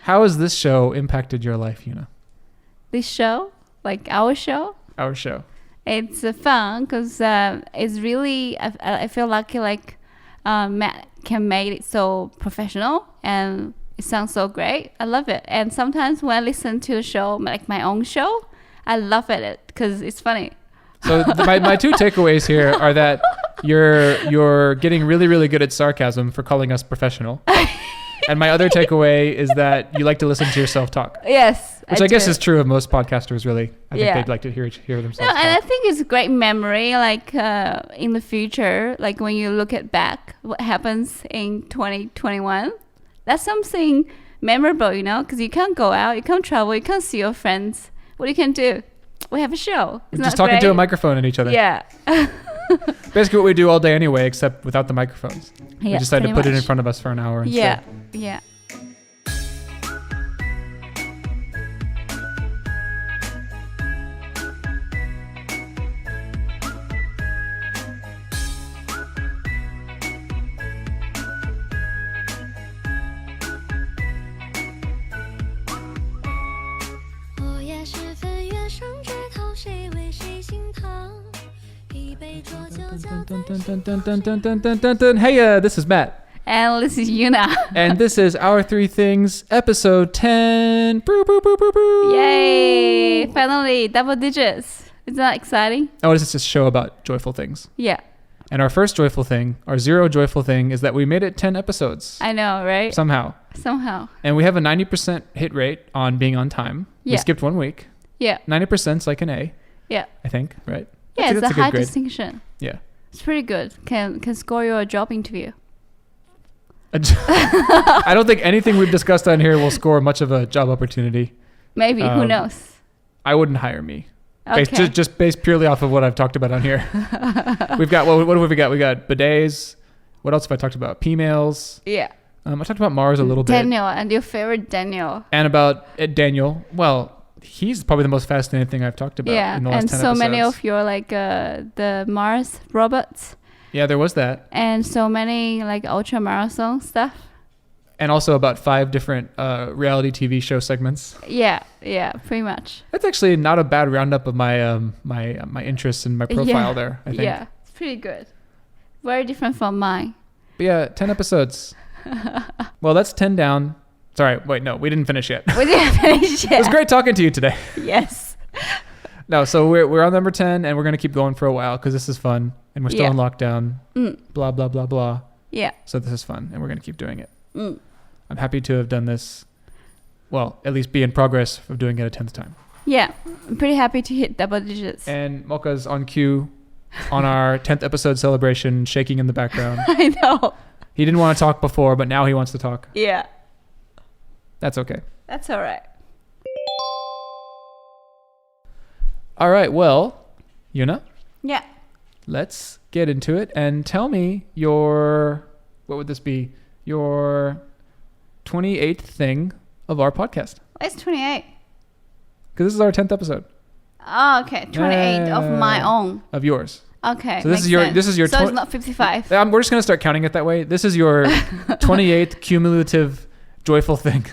How has this show impacted your life, Yuna? This show, like our show? Our show. It's fun because it's really, I feel lucky like Matt can make it so professional and it sounds so great. I love it. And sometimes when I listen to the show, like my own show, I laugh at it because it's funny. So my two takeaways here are that you're getting really, really good at sarcasm for calling us professional. And my other takeaway is that you like to listen to yourself talk. Yes. Which I guess is true of most podcasters, really. I think Yeah. they'd like to hear themselves No, talk. and I think it's a great memory, like in the future, like when you look at back what happens in 2021. That's something memorable, you know, because you can't go out, you can't travel, you can't see your friends. What you can do? We have a show. We're just talking to a microphone at each other. Yeah. Basically what we do all day anyway, except without the microphones. Yeah, we decided to put pretty it in much. front of us for an hour instead. Yeah. Yeah. Hey, this is Matt. And this is Yuna. And this is Our Three Things, episode 10. Boo, boo, boo, boo, boo. Yay! Finally, double digits. Isn't that exciting? Oh, this is just a show about joyful things. Yeah. And our first joyful thing, our zero joyful thing, is that we made it 10 episodes. I know, right? Somehow. And we have a 90% hit rate on being on time. Yeah. We skipped 1 week. Yeah. 90% is like an A. Yeah. I think, right? Yeah, That's it's a good high grade. distinction. Yeah. It's pretty good. Can score your job interview. I don't think anything we've discussed on here will score much of a job opportunity. Maybe. Who knows? I wouldn't hire me. Okay. Just based purely off of what I've talked about on here. We've got, what have we got? We got bidets. What else have I talked about? P-mails. Yeah. I talked about Mars a little bit. Daniel, and your favorite Daniel. And about Daniel. Well, he's probably the most fascinating thing I've talked about in the last 10 and so episodes. many of your like the Mars robots. Yeah, there was that. And so many like ultra marathon stuff. And also about 5 different reality TV show segments. Yeah, pretty much. That's actually not a bad roundup of my my interests and my profile there, I think. Yeah, it's pretty good. Very different from mine. But yeah, 10 episodes. Well, that's 10 down. Sorry, wait, no, we didn't finish yet. We didn't finish yet. It was great talking to you today. Yes. No, so we're on number 10 and we're going to keep going for a while because this is fun and we're still in lockdown. Blah, blah, blah, blah. Yeah. So this is fun and we're going to keep doing it. Mm. I'm happy to have done this. Well, at least be in progress of doing it a 10th time. Yeah. I'm pretty happy to hit double digits. And Mocha's on cue on our 10th episode celebration, shaking in the background. I know. He didn't want to talk before, but now he wants to talk. Yeah. That's okay. That's all right. All right, well, Yuna? Yeah. Let's get into it and tell me your, what would this be? Your 28th thing of our podcast. It's 28. Because this is our 10th episode. Oh, okay. 28 of my own. Of yours. Okay. So this is your So it's not 55. We're just going to start counting it that way. This is your 28th cumulative joyful thing.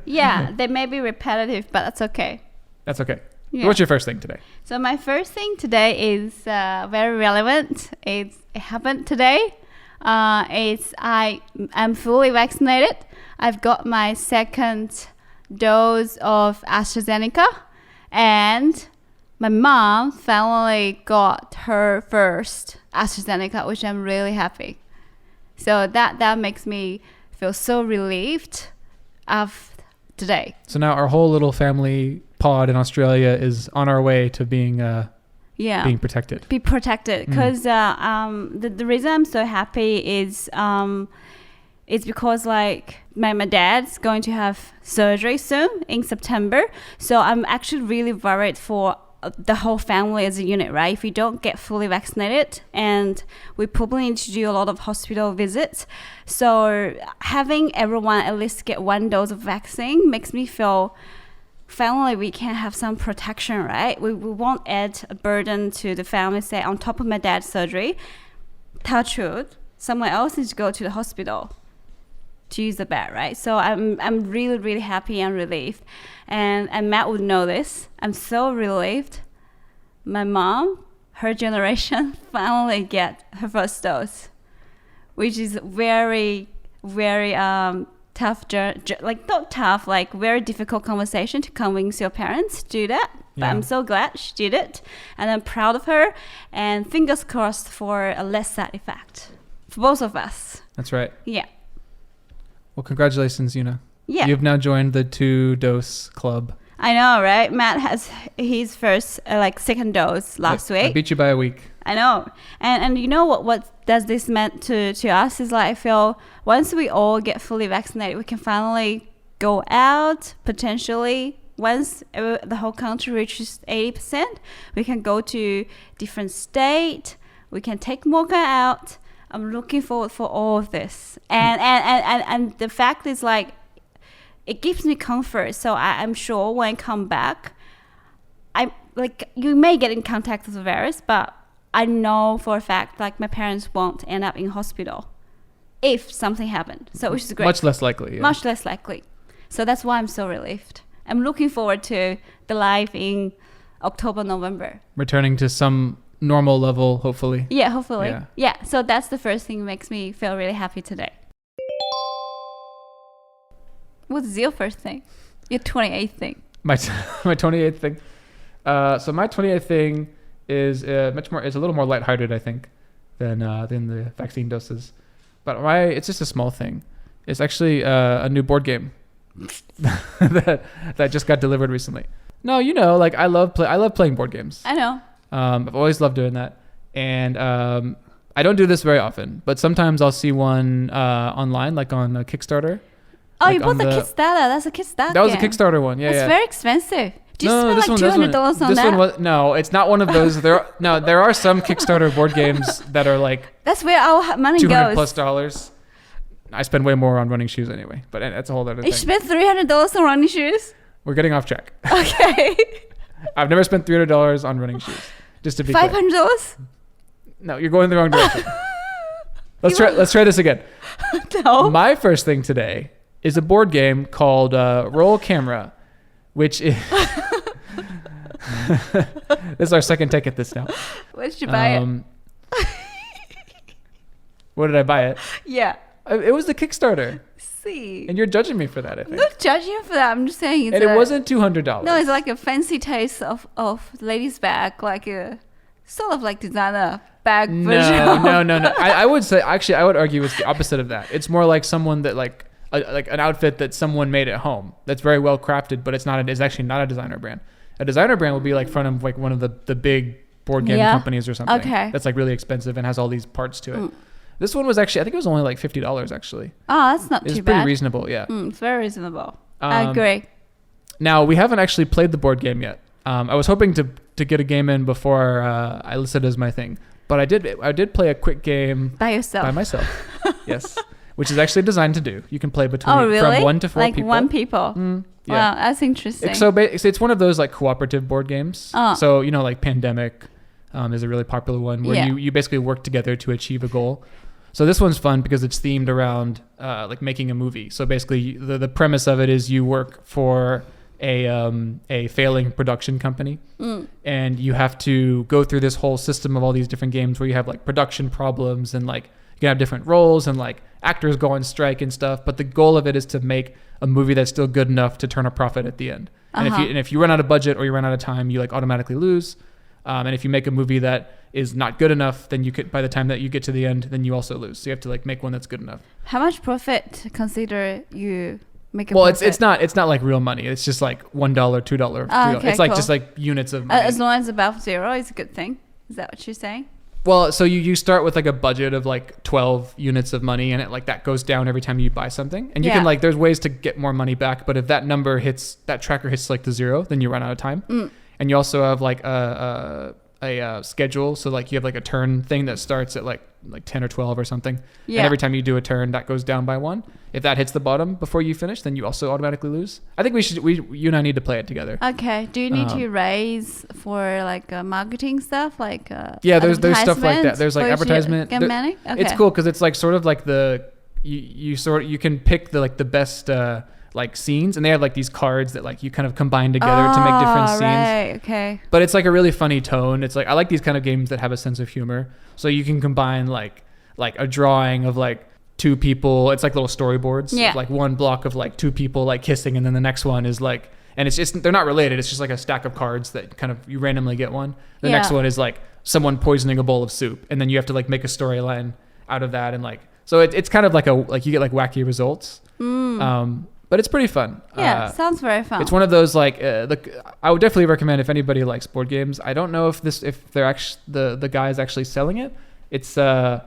Yeah, they may be repetitive, but that's okay. That's okay. Yeah. What's your first thing today? So my first thing today is very relevant. It happened today. I'm fully vaccinated. I've got my second dose of AstraZeneca, and my mom finally got her first AstraZeneca, which I'm really happy. So that makes me feel so relieved of today. So now our whole little family pod in Australia is on our way to being protected. Be protected, because the reason I'm so happy is it's because like my dad's going to have surgery soon in September, so I'm actually really worried for the whole family as a unit, right? If we don't get fully vaccinated, and we probably need to do a lot of hospital visits, so having everyone at least get 1 dose of vaccine makes me feel finally we can have some protection, right? We won't add a burden to the family, say on top of my dad's surgery, touch wood, someone else needs to go to the hospital. to use the bed, right? So I'm really, really happy and relieved. And Matt would know this. I'm so relieved. My mom, her generation, finally get her first dose, which is very, very tough, like not tough, like very difficult conversation to convince your parents to do that. But I'm so glad she did it, and I'm proud of her. And fingers crossed for a less side effect for both of us. That's right. Yeah. Well, congratulations, Yuna. Yeah. You've now joined the 2-dose club. I know, right? Matt has his first, second dose last week. I beat you by a week. I know. And you know what does this mean to us is like, I feel once we all get fully vaccinated, we can finally go out, potentially. Once the whole country reaches 80%, we can go to different state. We can take Mocha out. I'm looking forward for all of this. And the fact is like, it gives me comfort. So I'm sure when I come back, you may get in contact with the virus, but I know for a fact like my parents won't end up in hospital if something happened. So which is great. Much less likely. Yeah. Much less likely. So that's why I'm so relieved. I'm looking forward to the life in October, November. Returning to some normal level, hopefully. Yeah, hopefully. Yeah. So that's the first thing that makes me feel really happy today. What's your first thing? Your 28th thing. My 28th thing. So my 28th thing is it's a little more lighthearted, I think, than the vaccine doses. But it's just a small thing. It's actually a new board game that just got delivered recently. No, like I love playing board games. I know. I've always loved doing that, and I don't do this very often, but sometimes I'll see one online, like on a Kickstarter. Oh, like you bought the Kickstarter. That's a Kickstarter. That was a Kickstarter one. Yeah, it's very expensive. Do you spend like $200 on this that? One was, no, it's not one of those. There are some Kickstarter board games that are like that's where our money $200 goes. plus. I spend way more on running shoes anyway, but that's a whole other thing. You spent $300 on running shoes? We're getting off track. Okay. I've never spent $300 on running shoes. Just to be clear. $500? No, you're going the wrong direction. Let's try this again. No. My first thing today is a board game called Roll Camera, which is this is our second take at this now. Where did you buy it? Where did I buy it? Yeah. It was the Kickstarter. See. And you're judging me for that, I think. I'm not judging you for that. I'm just saying it wasn't $200. No, it's like a fancy taste of ladies' bag, like a sort of like designer bag version. No. I would say, actually, I would argue it's the opposite of that. It's more like someone that like an outfit that someone made at home that's very well crafted, but it's actually not a designer brand. A designer brand would be like front of like one of the big board game companies or something. Okay. That's like really expensive and has all these parts to it. This one was actually, I think it was only like $50 actually. Oh, that's not too bad. It's pretty reasonable, yeah. It's very reasonable. I agree. Now, we haven't actually played the board game yet. I was hoping to get a game in before I listed it as my thing. But I did play a quick game. By myself. Yes. Which is actually designed to do. You can play between from 1 to 4 people. Like 1 people? Yeah. Wow, that's interesting. So it's one of those like cooperative board games. So, like Pandemic is a really popular one where you basically work together to achieve a goal. So this one's fun because it's themed around like making a movie. So basically the premise of it is you work for a failing production company and you have to go through this whole system of all these different games where you have like production problems and like you can have different roles and like actors go on strike and stuff. But the goal of it is to make a movie that's still good enough to turn a profit at the end. And if you run out of budget or you run out of time, you like automatically lose. And if you make a movie that is not good enough, then you could, by the time that you get to the end, then you also lose. So you have to like make one that's good enough. How much profit consider you make a profit? Well, it's not like real money. It's just like $1, $2, $3. Okay, it's like just like units of money. As long as above 0 is a good thing. Is that what you're saying? Well, so you start with like a budget of like 12 units of money, and it like that goes down every time you buy something. And you can like, there's ways to get more money back, but if that tracker hits like the 0, then you run out of time. And you also have like a schedule. So like you have like a turn thing that starts at like 10 or 12 or something. Yeah. And every time you do a turn, that goes down by 1. If that hits the bottom before you finish, then you also automatically lose. I think you and I need to play it together. Okay. Do you need to raise for like marketing stuff? Like yeah, there's stuff like that. There's like advertisement. Get money? Okay. It's cool because it's like sort of like you can pick the best like scenes, and they have like these cards that like you kind of combine together to make different scenes. Right, okay. But it's like a really funny tone. It's like I like these kind of games that have a sense of humor. So you can combine like a drawing of like two people. It's like little storyboards. Yeah. Like one block of like two people like kissing, and then the next one is like, and it's just, they're not related. It's just like a stack of cards that kind of you randomly get one. The next one is like someone poisoning a bowl of soup, and then you have to like make a storyline out of that, and like so it's kind of like you get like wacky results. But it's pretty fun. Yeah, sounds very fun. It's one of those like I would definitely recommend if anybody likes board games. I don't know if they're actually the guy is actually selling it. It's so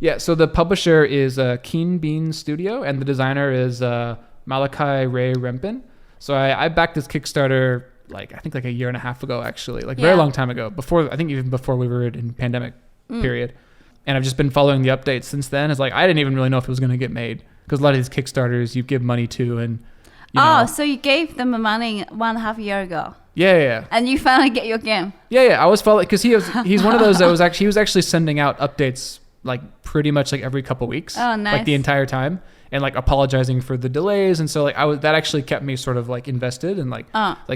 the publisher is Keen Bean Studio, and the designer is Malachi Ray Rempin. So I backed this Kickstarter I think a year and a half ago, actually, very long time ago, even before we were in pandemic period. And I've just been following the updates since then. It's like I didn't even really know if it was going to get made, because a lot of these Kickstarters you give money to, and so you gave them the money 1.5 years ago. Yeah. And you finally get your game. Yeah. I was following because he's one of those that he was actually sending out updates like pretty much like every couple weeks. Oh, nice. Like the entire time, and like apologizing for the delays, and so like that actually kept me sort of like invested and like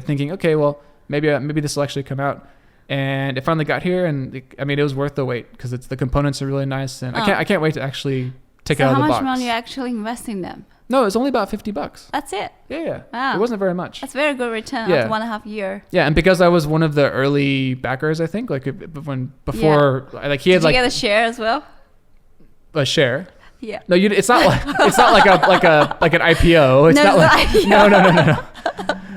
thinking, okay, well maybe this will actually come out. And it finally got here, and it was worth the wait, because the components are really nice, and I can't wait to actually take it out of the box. So how much money are you actually investing in them? No, it's only about $50. That's it? Yeah. Wow. It wasn't very much. That's very good return after 1.5 years. Yeah, and because I was one of the early backers, I think, he had Did you get a share as well? A share? Yeah. No, it's not like an IPO. It's not like IPO.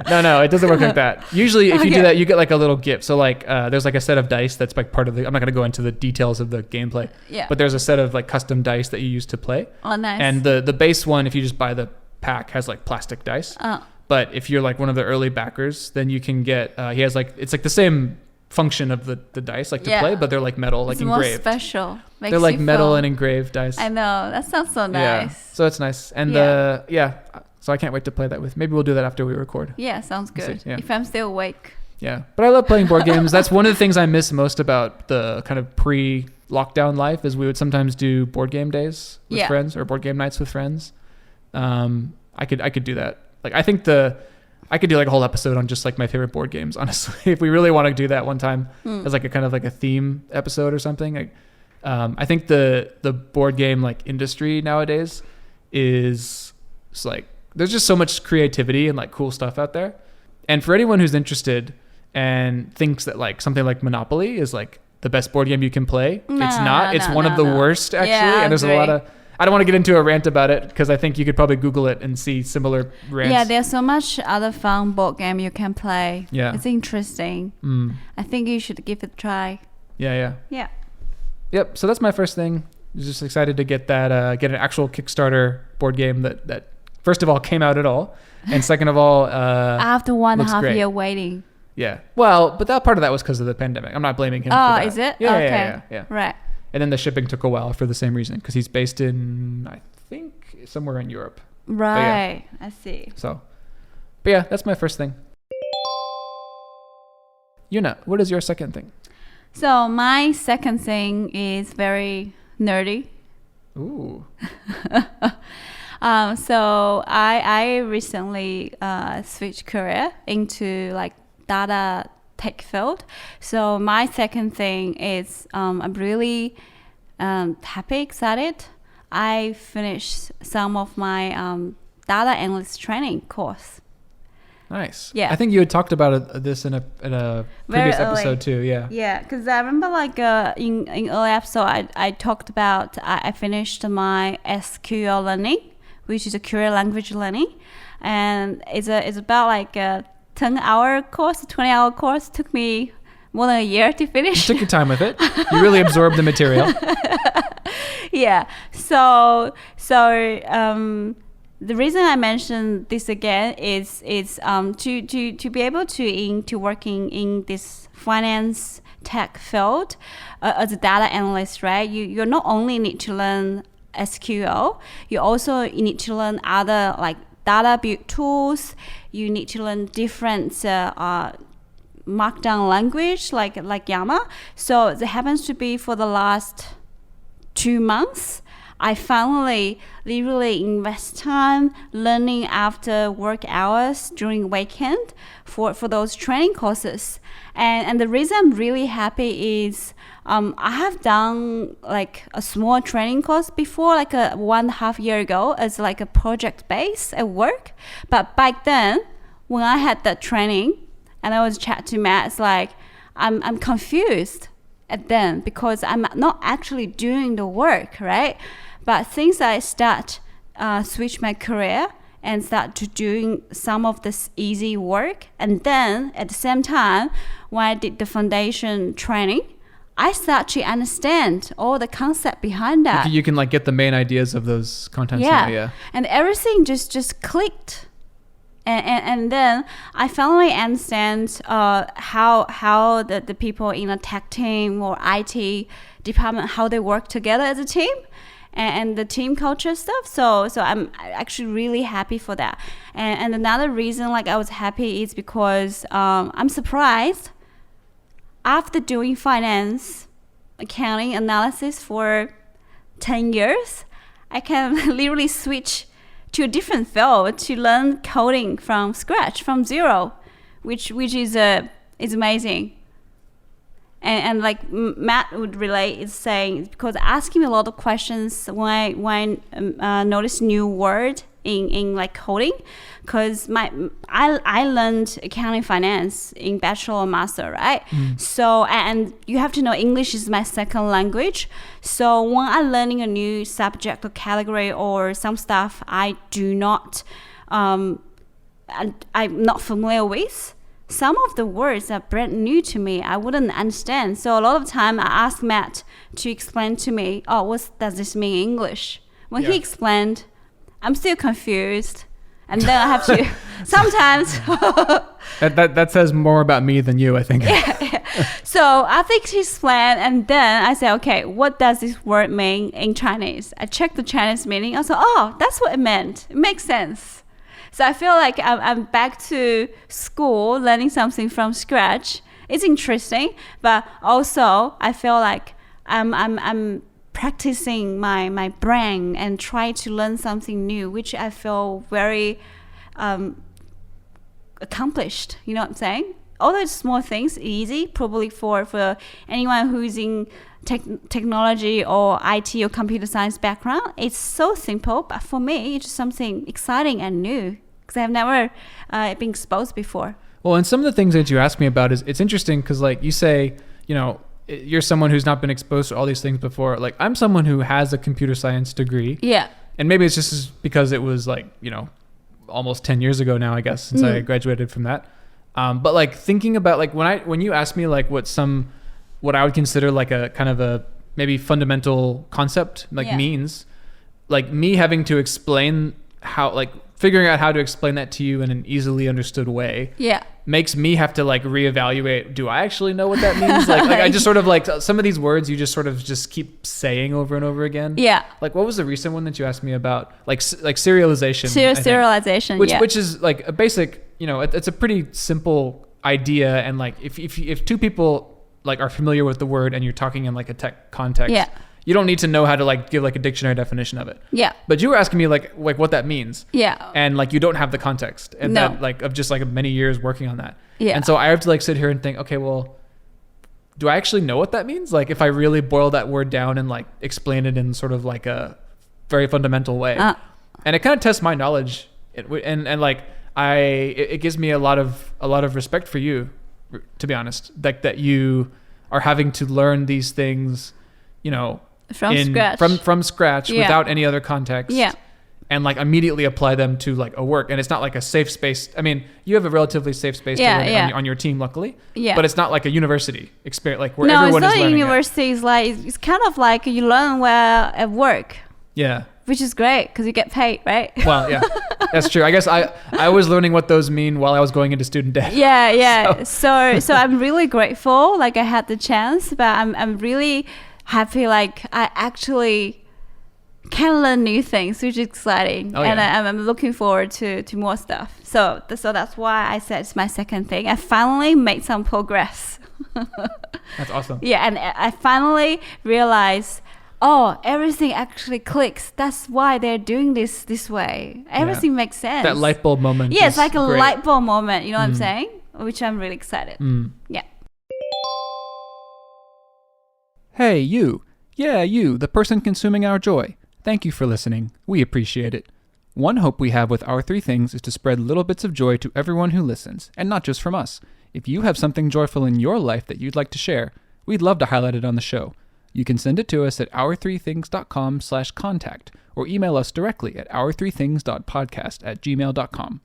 No, it doesn't work like that. Usually, if you do that, you get like a little gift. So like, there's like a set of dice that's like part of the. I'm not going to go into the details of the gameplay. Yeah. But there's a set of like custom dice that you use to play. Oh, nice. And the base one, if you just buy the pack, has like plastic dice. Oh. But if you're like one of the early backers, then you can get. He has like, it's like the same function of the dice to play, but they're like metal, like engraved. It's more special. They're like metal and engraved dice. I know, that sounds so nice. Yeah, so it's nice. And so I can't wait to play that with. Maybe we'll do that after we record. Yeah, sounds good. If I'm still awake. Yeah, but I love playing board games. That's one of the things I miss most about the kind of pre-lockdown life, is we would sometimes do board game days with friends, or board game nights with friends. I could do that. Like I think I could do like a whole episode on just like my favorite board games, honestly. If we really want to do that one time as like a kind of like a theme episode or something. I think the board game like industry nowadays is like, there's just so much creativity and like cool stuff out there. And for anyone who's interested and thinks that like something like Monopoly is like the best board game you can play, it's not. It's one of the worst, actually. Yeah, and there's a lot of, I don't want to get into a rant about it, because I think you could probably Google it and see similar rants. Yeah, there's so much other fun board game you can play. Yeah. It's interesting. I think you should give it a try. Yeah. Yep. So that's my first thing. Just excited to get that, get an actual Kickstarter board game that first of all came out at all, and second of all, after 1.5 years waiting. Yeah. Well, but that part of that was because of the pandemic. I'm not blaming him for that. Oh, is it? Yeah, okay. Yeah. Right. And then the shipping took a while for the same reason, because he's based in, I think, somewhere in Europe. Right. I see. So, but yeah, that's my first thing. Yuna, what is your second thing? So my second thing is very nerdy. Ooh. So I recently switched career into like data tech field. So my second thing is I'm really happy, excited. I finished some of my data analyst training course. Nice. Yeah. I think you had talked about this in a previous episode too. Yeah. Yeah, because I remember like in early episode I talked about I finished my SQL learning, which is a query language learning, and it's about like a 10-hour course, 20-hour course. Took me more than a year to finish. You took your time with it. You really absorbed the material. Yeah. So the reason I mention this again is to be able to working in this finance tech field as a data analyst, right? You're not only need to learn SQL, you also need to learn other like data build tools. You need to learn different markdown language like Yama. So it happens to be for the last 2 months, I finally literally invest time learning after work hours during weekend for those training courses. And the reason I'm really happy is I have done like a small training course before, like a 1.5 year ago, as like a project base at work. But back then, when I had that training and I was chat to Matt, it's like I'm confused at then because I'm not actually doing the work, right? But since I start switch my career and start to doing some of this easy work, and then at the same time when I did the foundation training, I start to understand all the concept behind that. You can like get the main ideas of those contents. Yeah. And everything just clicked. And then I finally understand how the people in a tech team or IT department, how they work together as a team, and the team culture stuff. So I'm actually really happy for that. And another reason like I was happy is because I'm surprised after doing finance, accounting, analysis for 10 years, I can literally switch to a different field to learn coding from scratch, from zero, which is amazing. And like Matt would relate, is saying, because asking me a lot of questions when I notice new word in like coding, because I learned accounting finance in bachelor or master, right? So and you have to know English is my second language. So when I'm learning a new subject or category or some stuff I do not I'm not familiar with, some of the words are brand new to me. I wouldn't understand. So a lot of time I ask Matt to explain to me, what does this mean in English? When he explained, I'm still confused. And then I have to sometimes that says more about me than you, I think. Yeah. So I think he explained, and then I said, okay, what does this word mean in Chinese? I checked the Chinese meaning. I said, that's what it meant. It makes sense. So I feel like I'm back to school learning something from scratch. It's interesting, but also I feel like I'm practicing my brain and try to learn something new, which I feel very accomplished. You know what I'm saying? All those small things, easy, probably for anyone who's in technology or IT or computer science background. It's so simple, but for me, it's just something exciting and new because I've never been exposed before. Well, and some of the things that you asked me about is it's interesting because like you say, you know, you're someone who's not been exposed to all these things before. Like I'm someone who has a computer science degree. Yeah. And maybe it's just because it was like, you know, almost 10 years ago now, I guess, since I graduated from that. But like thinking about like when you asked me like what I would consider like a kind of a maybe fundamental concept like means, like me having to explain how, like figuring out how to explain that to you in an easily understood way makes me have to like reevaluate, do I actually know what that means? like I just sort of like some of these words you just sort of just keep saying over and over again. Yeah. Like what was the recent one that you asked me about? Like serialization. Serialization, which is like a basic, you know, it's a pretty simple idea, and like if two people like are familiar with the word and you're talking in like a tech context, you don't need to know how to like give like a dictionary definition of it. Yeah. But you were asking me like what that means. Yeah. And like you don't have the context and that like of just like many years working on that. Yeah. And so I have to like sit here and think, okay, well, do I actually know what that means? Like if I really boil that word down and like explain it in sort of like a very fundamental way, and it kind of tests my knowledge, and like it gives me a lot of respect for you, to be honest, like that you are having to learn these things, you know, from scratch without any other context, and like immediately apply them to like a work. And it's not like a safe space. I mean, you have a relatively safe space to learn on your team, luckily, but it's not like a university experience, like where everyone is learning. No, it's not a university. It's like it's kind of like you learn well at work. Yeah. Which is great because you get paid, right? Well, yeah, that's true. I guess I was learning what those mean while I was going into student debt. Yeah. So I'm really grateful. Like I had the chance, but I'm really happy. Like I actually can learn new things, which is exciting, and I'm looking forward to more stuff. So that's why I said it's my second thing. I finally made some progress. That's awesome. Yeah, and I finally realized oh, everything actually clicks. That's why they're doing this way. Everything makes sense. That light bulb moment. Yeah, it's like a great. light bulb moment. You know what I'm saying? Which I'm really excited. Yeah. Hey, you. Yeah, you, the person consuming our joy. Thank you for listening. We appreciate it. One hope we have with Our Three Things is to spread little bits of joy to everyone who listens, and not just from us. If you have something joyful in your life that you'd like to share, we'd love to highlight it on the show. You can send it to us at our3things.com/contact or email us directly at our3things.podcast@gmail.com.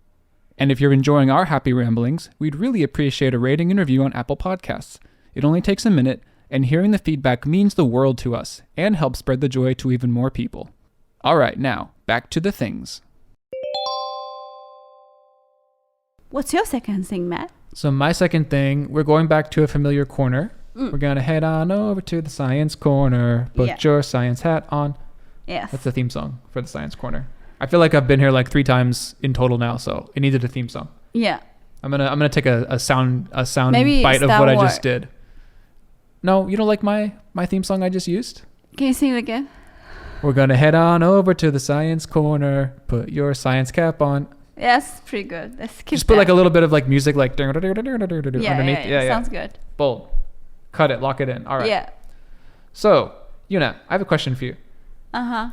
And if you're enjoying our happy ramblings, we'd really appreciate a rating and review on Apple Podcasts. It only takes a minute, and hearing the feedback means the world to us and helps spread the joy to even more people. All right, now, back to the things. What's your second thing, Matt? So my second thing, we're going back to a familiar corner. We're going to head on over to the science corner. Put your science hat on. Yes. That's the theme song for the science corner. I feel like I've been here like 3 times in total now, so it needed a theme song. Yeah. I'm gonna take a sound Maybe bite of Star what I Wars. just did. No, you don't like my theme song I just used? Can you sing it again? We're gonna head on over to the science corner. Put your science cap on. Yes, pretty good. Let's keep Just put that. like a little bit of like music like underneath. Yeah. Sounds good. Bold. Cut it. Lock it in. All right. Yeah. So, Yuna, I have a question for you. Uh-huh.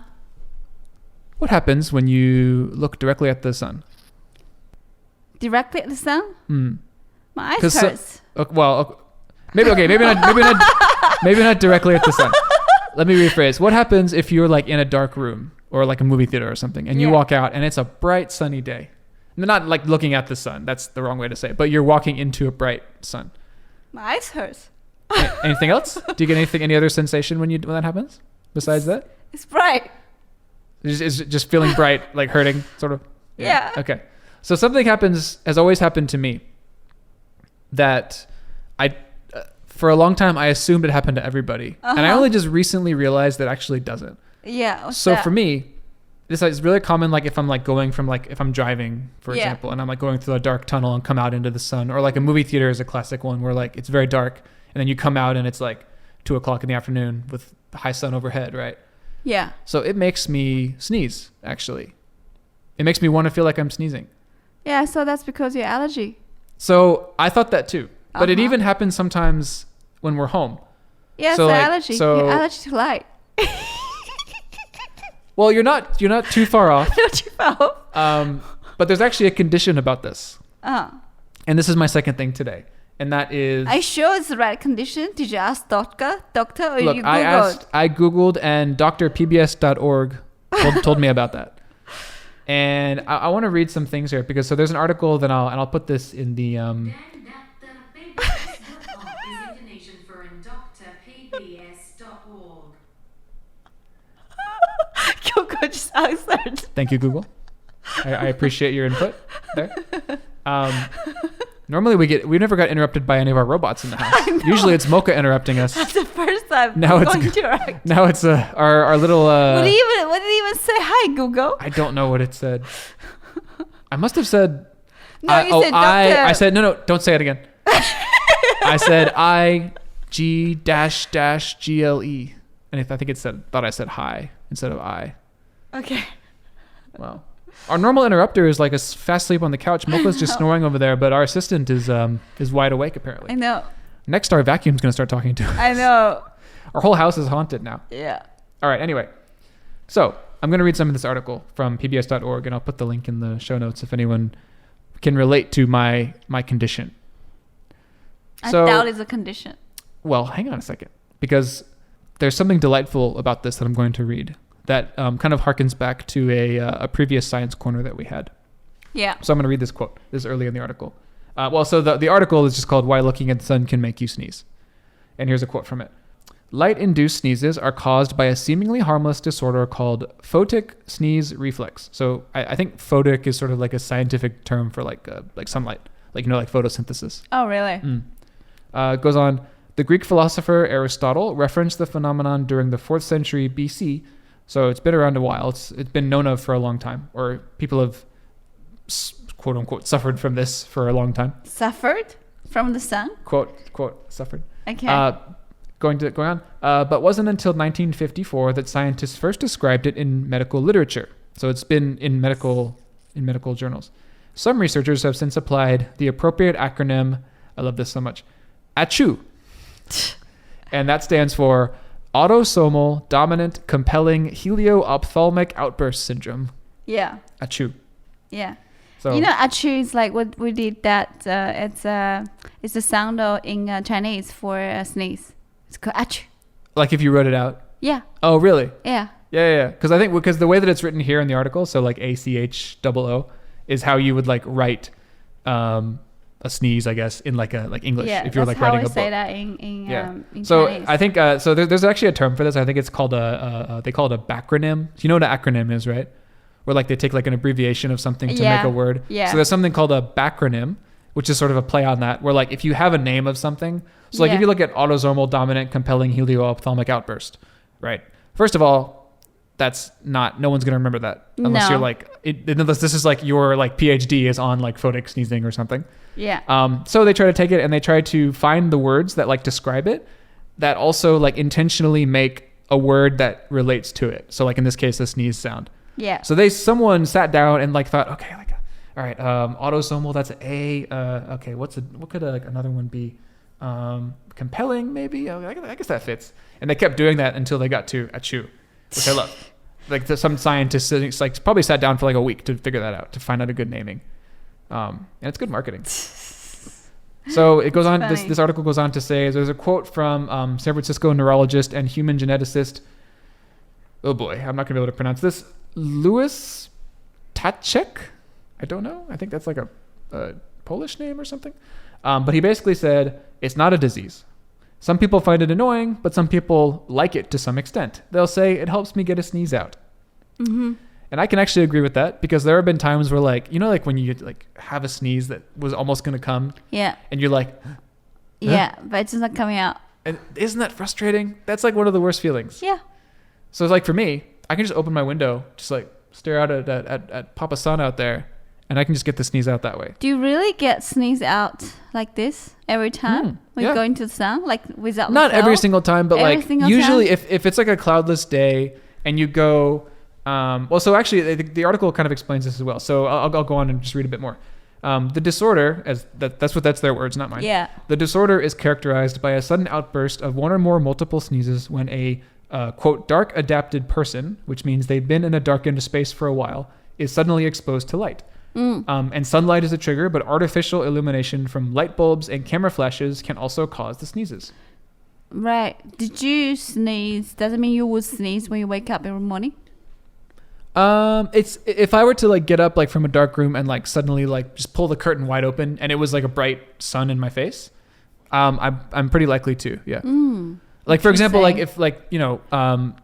What happens when you look directly at the sun? Directly at the sun? My eyes hurts. Maybe not directly at the sun. Let me rephrase. What happens if you're like in a dark room or like a movie theater or something and you walk out and it's a bright sunny day? Not like looking at the sun. That's the wrong way to say it. But you're walking into a bright sun. My eyes hurts. Anything else? Do you get any other sensation when that happens besides that? It's bright. Is it just feeling bright, like hurting, sort of? Yeah. Okay. So something has always happened to me that for a long time, I assumed it happened to everybody. And I only just recently realized that actually doesn't. Yeah. So for me, this is really common, like if I'm like going from like, if I'm driving, for example, and I'm like going through a dark tunnel and come out into the sun, or like a movie theater is a classic one where like it's very dark and then you come out and it's like 2:00 in the afternoon with the high sun overhead, right? Yeah. So it makes me sneeze, actually. It makes me want to feel like I'm sneezing. Yeah, so that's because of your allergy. So I thought that too. But it even happens sometimes when we're home. Yeah, so it's like, allergy. So, you're allergic to light. Well, you're not too far off. Not too far off. But there's actually a condition about this. Oh. And this is my second thing today. And that is... Are you sure it's the right condition? Did you ask doctor or Look, you Googled? I Googled and drpbs.org told me about that. And I want to read some things here because so there's an article that I'll put this in the Google just answered. Thank you, Google. I appreciate your input there. Normally we never got interrupted by any of our robots in the house. Usually it's Mocha interrupting us. That's the first time Now it's interact. Now it's our little What did it even say? Hi, Google. I don't know what it said. I must have said No, you said doctor. I said no, don't say it again. I said IG-GLE. And I think it thought I said hi instead of I. Okay. Wow. Our normal interrupter is like fast asleep on the couch. Mocha's just snoring over there, but our assistant is wide awake apparently. I know. Next, our vacuum's gonna start talking to us. I know. Our whole house is haunted now. Yeah. All right. Anyway, so I'm gonna read some of this article from pbs.org, and I'll put the link in the show notes if anyone can relate to my condition. I doubt it's a condition. Well, hang on a second, because there's something delightful about this that I'm going to read that kind of harkens back to a previous science corner that we had. Yeah. So I'm going to read this quote. This is early in the article. So the article is just called Why Looking at the Sun Can Make You Sneeze. And here's a quote from it. Light-induced sneezes are caused by a seemingly harmless disorder called photic sneeze reflex. So I think photic is sort of like a scientific term for like sunlight, like photosynthesis. Oh, really? It goes on. The Greek philosopher Aristotle referenced the phenomenon during the 4th century BC. So it's been around a while. It's been known of for a long time, or people have quote unquote suffered from this for a long time. Suffered from the sun? Quote suffered. Okay. going on. But wasn't until 1954 that scientists first described it in medical literature. So it's been in medical journals. Some researchers have since applied the appropriate acronym. I love this so much. ACHOO. And that stands for Autosomal Dominant Compelling Helio-Ophthalmic Outburst Syndrome. Yeah. ACHOO. Yeah. So, ACHOO is like what we did that. It's the sound in Chinese for a sneeze. It's called ACHOO. like if you wrote it out? Yeah. Oh, really? Yeah. Yeah. Because the way that it's written here in the article, so like ACHOO is how you would like write a sneeze, I guess, in like English. Yeah, if you're like writing a book. Say that in So Chinese. I think so. There's actually a term for this. I think it's called they call it a backronym. You know what an acronym is, right? Where like they take like an abbreviation of something to make a word. Yeah. So there's something called a backronym, which is sort of a play on that. Where like if you have a name of something, so like if you look at autosomal dominant compelling helio-ophthalmic outburst, right? First of all, that's no one's gonna remember that unless you're like unless this is like your like PhD is on like photic sneezing or something. Yeah. So they try to take it and they try to find the words that like describe it that also like intentionally make a word that relates to it. So like in this case, a sneeze sound. Yeah. So someone sat down and like thought, okay, like all right, autosomal, that's A. Okay, what could like another one be? Compelling maybe. I guess that fits. And they kept doing that until they got to ACHOO, which I love. Like some scientists like probably sat down for like a week to figure that out, to find out a good naming. And it's good marketing. So it goes on. This article goes on to say there's a quote from San Francisco neurologist and human geneticist. Oh boy, I'm not gonna be able to pronounce this. Louis Tacek. I don't know. I think that's like a Polish name or something. But he basically said it's not a disease. Some people find it annoying, but some people like it to some extent. They'll say it helps me get a sneeze out. Mm-hmm. And I can actually agree with that because there have been times where like, you know, like when you like have a sneeze that was almost going to come. Yeah. And you're like, huh? Yeah, but it's not coming out. And isn't that frustrating? That's like one of the worst feelings. Yeah. So it's like for me, I can just open my window, just like stare out at Papa Sun out there, and I can just get the sneeze out that way. Do you really get sneeze out like this every time when you go into the sun, like without? Not every single time, but every like usually if it's like a cloudless day and you go. Well, so actually the article kind of explains this as well. So I'll go on and just read a bit more. The disorder, that's their words, not mine. Yeah. The disorder is characterized by a sudden outburst of one or more multiple sneezes when a quote dark adapted person, which means they've been in a darkened space for a while, is suddenly exposed to light. And sunlight is a trigger, but artificial illumination from light bulbs and camera flashes can also cause the sneezes. Right. Did you sneeze? Does it mean you would sneeze when you wake up every morning? It's if I were to like get up like from a dark room and like suddenly like just pull the curtain wide open and it was like a bright sun in my face, I'm pretty likely to, yeah. Like for example, like if like you know,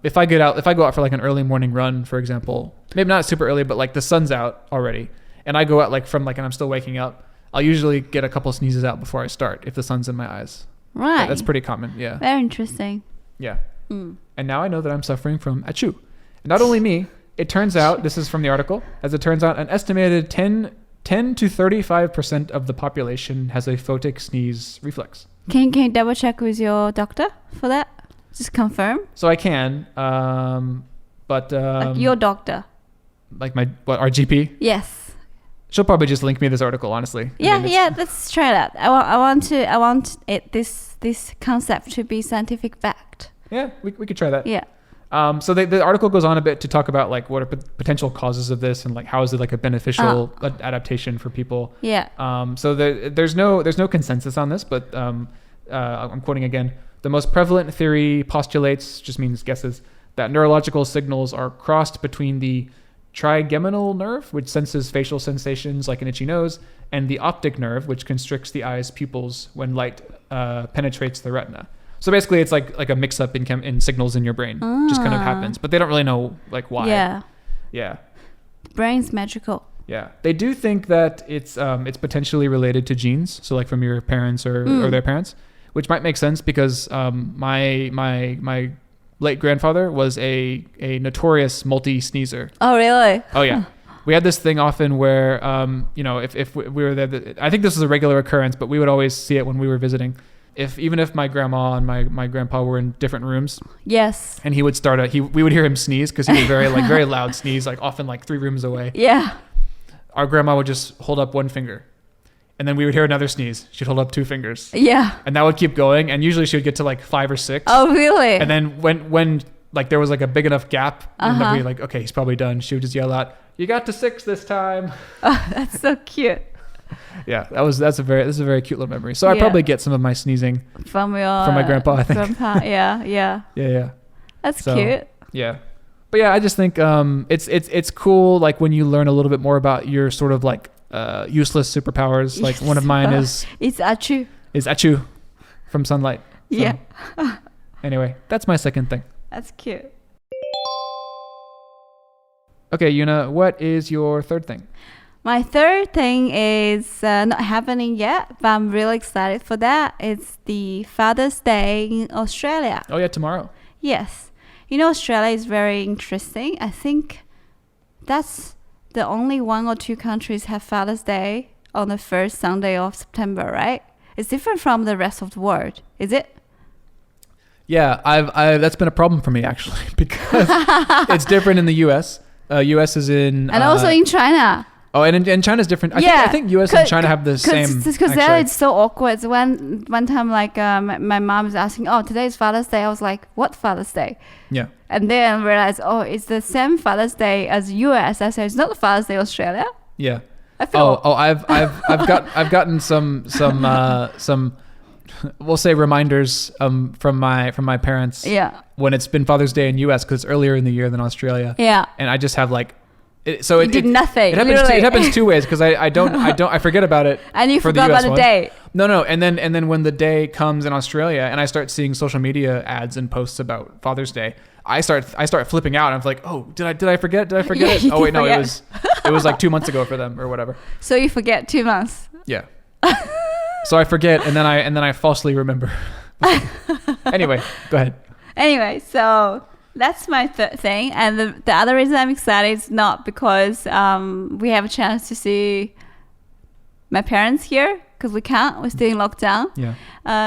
if I go out for like an early morning run, for example, maybe not super early, but like the sun's out already, and I go out like from like and I'm still waking up, I'll usually get a couple sneezes out before I start if the sun's in my eyes. Right. That's pretty common. Yeah. Very interesting. Yeah. And now I know that I'm suffering from ACHOO. And not only me. It turns out, this is from the article, as it turns out, an estimated 10 to 35% of the population has a photic sneeze reflex. Can you double check with your doctor for that? Just confirm. So I can, but... like your doctor. Like our GP? Yes. She'll probably just link me this article, honestly. Yeah, let's try that. I want this concept to be scientific fact. Yeah, we could try that. Yeah. So the article goes on a bit to talk about like what are potential causes of this and like how is it like a beneficial adaptation for people. Yeah. So there's no consensus on this, but I'm quoting again. The most prevalent theory postulates, just means guesses, that neurological signals are crossed between the trigeminal nerve, which senses facial sensations like an itchy nose, and the optic nerve, which constricts the eye's pupils when light penetrates the retina. So basically, it's like a mix-up in signals in your brain. Just kind of happens, but they don't really know like why. Yeah. Yeah. Brain's magical. Yeah, they do think that it's potentially related to genes. So like from your parents or their parents, which might make sense because my late grandfather was a notorious multi-sneezer. Oh really? Oh yeah. We had this thing often where you know if we were there, I think this was a regular occurrence, but we would always see it when we were visiting. even if my grandma and my grandpa were in different rooms. Yes. And he would we would hear him sneeze because he was very loud sneeze, like often like 3 rooms away. Yeah. Our grandma would just hold up 1 finger. And then we would hear another sneeze. She'd hold up 2 fingers. Yeah. And that would keep going. And usually she would get to like 5 or 6. Oh, really? And then when like there was like a big enough gap, and then we like, okay, he's probably done. She would just yell out, "You got to 6 this time." Oh, that's so cute. That's a very cute little memory. So I probably get some of my sneezing from my grandpa, I think. Grandpa, yeah. Yeah. That's cute. Yeah. But yeah, I just think it's cool, like when you learn a little bit more about your sort of like useless superpowers. Like one of mine is ACHOO. Is ACHOO from Sunlight. So, yeah. Anyway, that's my second thing. That's cute. Okay, Yuna, what is your third thing? My third thing is not happening yet, but I'm really excited for that. It's the Father's Day in Australia. Oh yeah, tomorrow. Yes. Australia is very interesting. I think that's the only 1 or 2 countries have Father's Day on the first Sunday of September, right? It's different from the rest of the world, is it? Yeah, I've that's been a problem for me actually because it's different in the U.S. U.S. is in and also in China. Oh, and China's different. I think U.S. and China have the same. Because there it's so awkward. So one time, like my mom was asking, "Oh, today is Father's Day." I was like, "What Father's Day?" Yeah. And then realized, oh, it's the same Father's Day as U.S. I said, "It's not Father's Day Australia." Yeah. I feel. I've gotten some we'll say reminders from my parents. Yeah. When it's been Father's Day in U.S. because it's earlier in the year than Australia. Yeah. And I just have like. It did nothing. It happens 2 ways because I forget about it. And you forgot about the day. No, and then when the day comes in Australia and I start seeing social media ads and posts about Father's Day, I start flipping out. I'm like, oh, did I forget? Did I forget it? Oh wait, no, it was like 2 months ago for them or whatever. So you forget 2 months. Yeah. So I forget and then I falsely remember. Anyway, go ahead. Anyway, so. That's my third thing. And the other reason I'm excited is not because we have a chance to see my parents here, because we can't. We're still in lockdown. Yeah.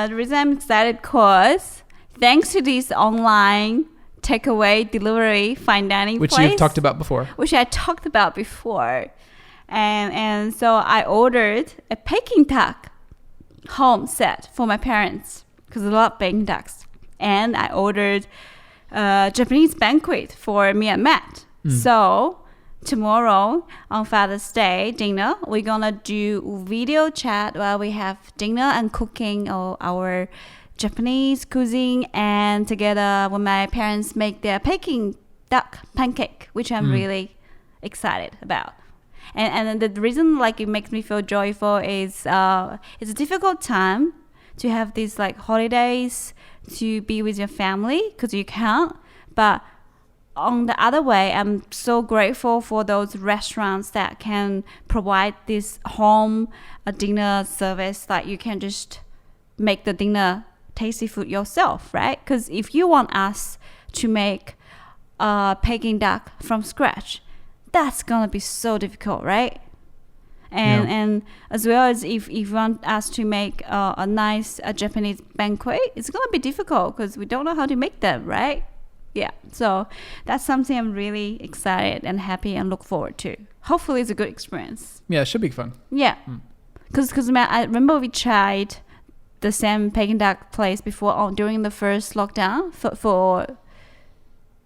The reason I'm excited because thanks to this online takeaway, delivery, fine dining which place. You've talked about before. Which I talked about before. And so I ordered a Peking duck home set for my parents because they love Peking ducks. And I ordered Japanese banquet for me and Matt. So tomorrow on Father's Day dinner, we're gonna do video chat while we have dinner and cooking our Japanese cuisine, and together when my parents make their Peking duck pancake, which I'm really excited about. And the reason like it makes me feel joyful is it's a difficult time to have these like holidays to be with your family because you can't. But on the other way, I'm so grateful for those restaurants that can provide this home dinner service, that you can just make the dinner tasty food yourself, right? Because if you want us to make Peking duck from scratch, that's gonna be so difficult, right? And as well as if you want us to make a nice Japanese banquet, it's gonna be difficult because we don't know how to make them, right? Yeah, so that's something I'm really excited and happy and look forward to. Hopefully it's a good experience. Yeah, it should be fun. Yeah, because I remember we tried the same Peking duck place before during the first lockdown for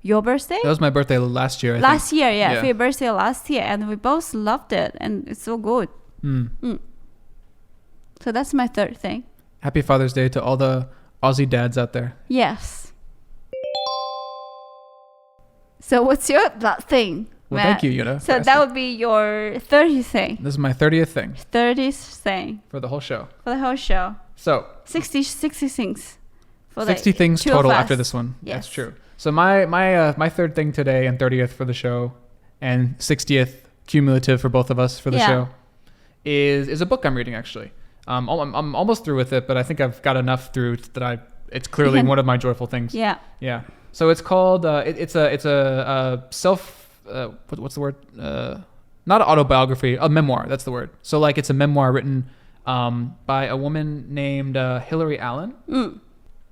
your birthday? That was my birthday last year, I think. Yeah, for your birthday last year. And we both loved it. And it's so good. So that's my third thing. Happy Father's Day to all the Aussie dads out there. Yes. So what's your that thing? Well, Matt? thank you, Yuna. So that would be your 30th thing. This is my 30th thing. 30th thing. For the whole show. For the whole show. So. 60 things. 60 things total after this one. Yes. That's true. So my third thing today and 30th for the show and 60th cumulative for both of us for the show is a book I'm reading actually. I'm almost through with it, but I think I've got enough through that it's clearly one of my joyful things. Yeah. Yeah. So it's called it's a self what's the word? Not an autobiography, a memoir. That's the word. So like it's a memoir written by a woman named Hillary Allen.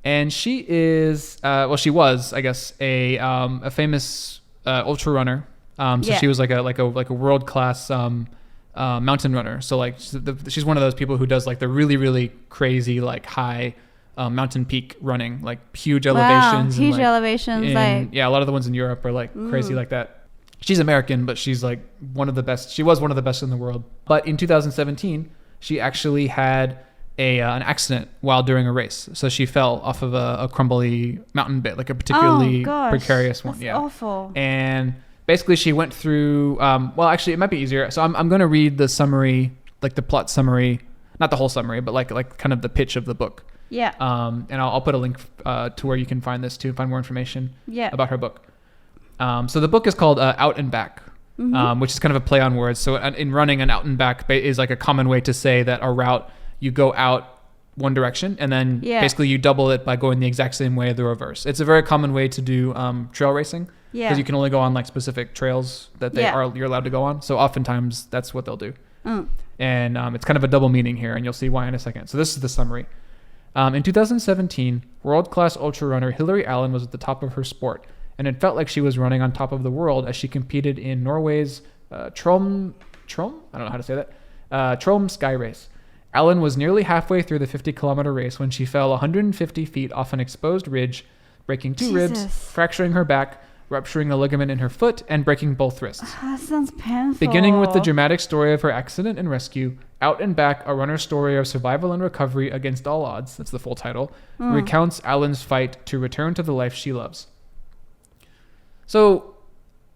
And she is, she was, I guess, a famous ultra runner. She was like a world class mountain runner. So like she's one of those people who does like the really, really crazy like high mountain peak running, like huge elevations. Huge elevations. Yeah, a lot of the ones in Europe are like crazy like that. She's American, but she's like one of the best. She was one of the best in the world. But in 2017, she actually had an accident while doing a race. So she fell off of a crumbly mountain bit, like a particularly precarious one. That's awful. And basically she went through, actually it might be easier. So I'm going to read the summary, like the plot summary, not the whole summary, but like kind of the pitch of the book. Yeah. And I'll put a link to where you can find this too, find more information about her book. So the book is called Out and Back, which is kind of a play on words. So in running, an out and back is like a common way to say that a route, you go out one direction and then basically you double it by going the exact same way the reverse. It's a very common way to do trail racing because you can only go on like specific trails that you're allowed to go on. So oftentimes that's what they'll do. And it's kind of a double meaning here, and you'll see why in a second. So this is the summary. In 2017, world-class ultra runner Hillary Allen was at the top of her sport, and it felt like she was running on top of the world as she competed in Norway's Trom? I don't know how to say that. Trom Sky Race. Allen was nearly halfway through the 50-kilometer race when she fell 150 feet off an exposed ridge, breaking two ribs, fracturing her back, rupturing a ligament in her foot, and breaking both wrists. That sounds painful. Beginning with the dramatic story of her accident and rescue, Out and Back, a runner's story of survival and recovery against all odds, that's the full title, recounts Allen's fight to return to the life she loves. So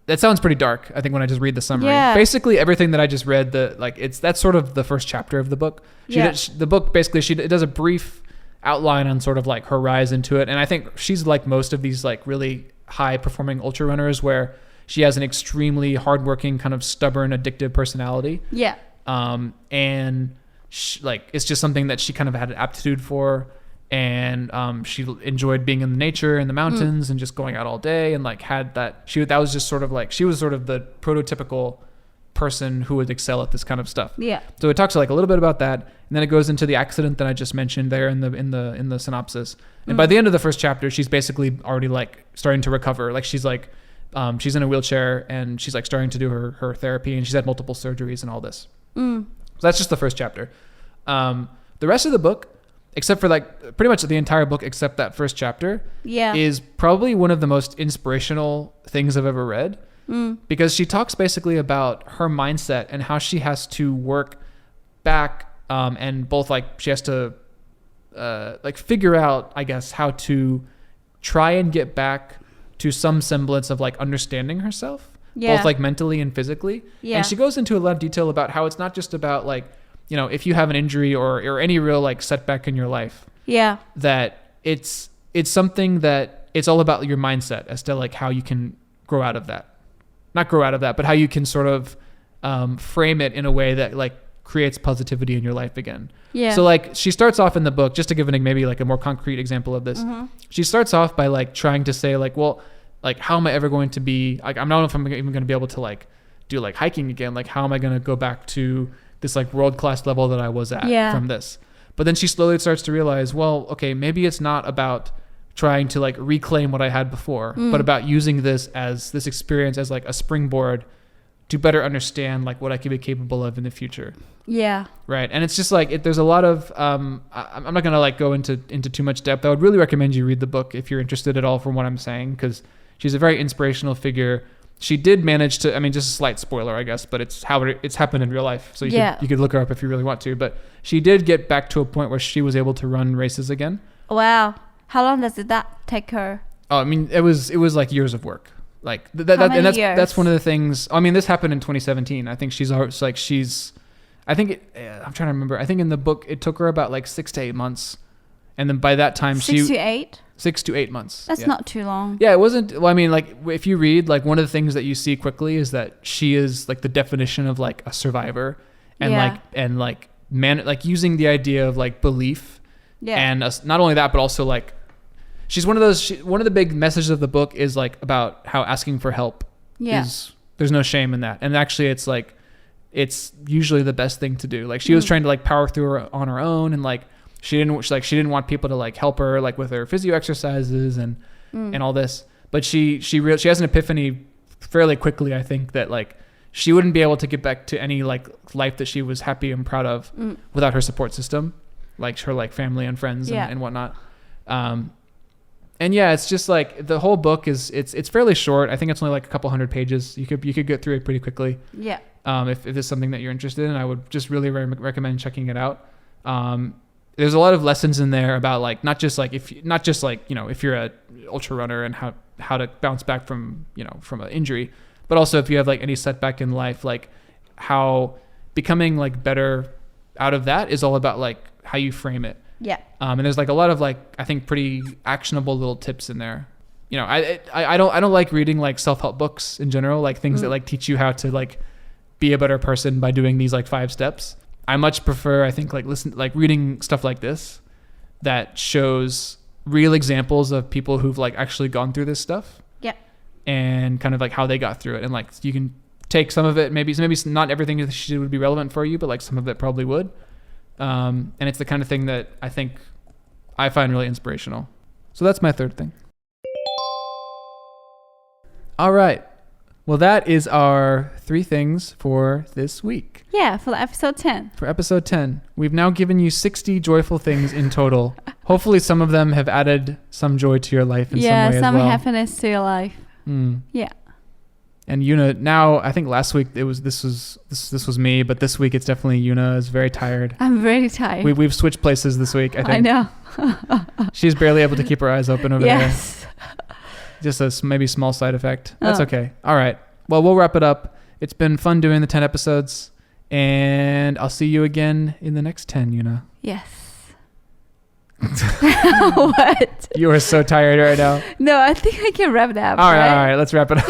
that sounds pretty dark, I think, when I just read the summary. Yeah. Basically, everything that I just read, that's sort of the first chapter of the book. The book, basically, it does a brief outline on sort of like her rise into it. And I think she's like most of these like really high-performing ultra runners where she has an extremely hardworking, kind of stubborn, addictive personality. Yeah. And it's just something that she kind of had an aptitude for. And she enjoyed being in the nature and the mountains and just going out all day, and like had that was just sort of like she was sort of the prototypical person who would excel at this kind of stuff. Yeah. So it talks like a little bit about that, and then it goes into the accident that I just mentioned there in the synopsis. And by the end of the first chapter, she's basically already like starting to recover. Like she's like she's in a wheelchair and she's like starting to do her therapy, and she's had multiple surgeries and all this. So that's just the first chapter. The rest of the book, except for like pretty much the entire book except that first chapter, is probably one of the most inspirational things I've ever read, because she talks basically about her mindset and how she has to work back and both like she has to like figure out, I guess, how to try and get back to some semblance of like understanding herself, both like mentally and physically. And she goes into a lot of detail about how it's not just about like, you know, if you have an injury or any real like setback in your life, that it's something that it's all about your mindset as to like how you can not grow out of that, but how you can sort of frame it in a way that like creates positivity in your life again. Yeah. So like she starts off in the book, just to give maybe like a more concrete example of this. She starts off by like trying to say like, well, like how am I ever going to be like, I don't know if I'm even going to be able to like do like hiking again. Like how am I going to go back to this like world-class level that I was at from this? But then she slowly starts to realize, well, okay, maybe it's not about trying to like reclaim what I had before, but about using this experience as like a springboard to better understand like what I could be capable of in the future. Yeah. Right. And it's just like, there's a lot of, I'm not going to like go into too much depth. I would really recommend you read the book if you're interested at all from what I'm saying, because she's a very inspirational figure. She did manage to, I mean, just a slight spoiler, I guess, but it's how it's happened in real life. So you could look her up if you really want to, but she did get back to a point where she was able to run races again. Wow. How long does that take her? Oh, I mean, it was like years of work. Like that's one of the things. I mean, this happened in 2017. I think I'm trying to remember. I think in the book it took her about like 6 to 8 months, and then by that time 6 to 8. 6 to 8 months. That's not too long. Yeah, it wasn't. Well, I mean, like if you read, like one of the things that you see quickly is that she is like the definition of like a survivor, and like using the idea of like belief, and not only that, but also like. She's one of those. One of the big messages of the book is like about how asking for help is. There's no shame in that, and actually, it's like it's usually the best thing to do. Like she was trying to like power through on her own, and like she didn't want people to like help her like with her physio exercises and all this. But she has an epiphany fairly quickly, I think, that like she wouldn't be able to get back to any like life that she was happy and proud of without her support system, like her like family and friends and whatnot. And yeah, it's just like the whole book is it's fairly short. I think it's only like a couple hundred pages. You could get through it pretty quickly. Yeah. If it's something that you're interested in, I would just really recommend checking it out. There's a lot of lessons in there about like not just like if you're a ultra runner and how to bounce back from an injury, but also if you have like any setback in life, like how becoming like better out of that is all about like how you frame it. Yeah. And there's like a lot of like I think pretty actionable little tips in there. I don't like reading like self-help books in general, like things that like teach you how to like be a better person by doing these like 5 steps. I much prefer, I think, like reading stuff like this that shows real examples of people who've like actually gone through this stuff. Yeah. And kind of like how they got through it, and like you can take some of it. Maybe not everything would be relevant for you, but like some of it probably would. And it's the kind of thing that I think I find really inspirational. So that's my third thing. All right. Well, that is our 3 things for this week. Yeah, for episode 10. For episode 10. We've now given you 60 joyful things in total. Hopefully some of them have added some joy to your life in some way as well. Yeah, some happiness to your life. Yeah. And Yuna, now I think last week this was me, but this week it's definitely Yuna is very tired. I'm very tired. We've switched places this week, I think. I know. She's barely able to keep her eyes open over there. Yes. Just a maybe small side effect. That's okay. All right. Well, we'll wrap it up. It's been fun doing the 10 episodes, and I'll see you again in the next 10, Yuna. Yes. What? You are so tired right now. No, I think I can wrap it up. All right. Let's wrap it up.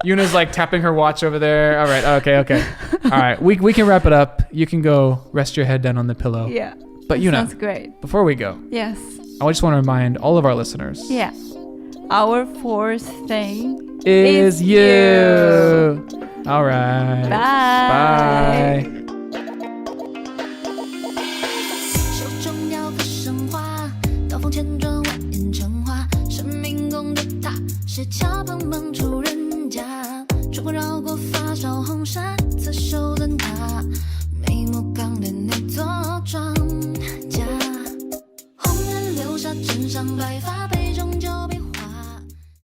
Yuna's like tapping her watch over there. All right. Okay. All right. We can wrap it up. You can go rest your head down on the pillow. Yeah. But Yuna, sounds great. Before we go, yes, I just want to remind all of our listeners. Yeah. Our 4th thing is you. All right. Bye. Bye. 手中要个神话，刀锋千转蜿蜒成花，生命中的他是蛟鹏猛出人家，穿过绕过发梢红纱，刺绣的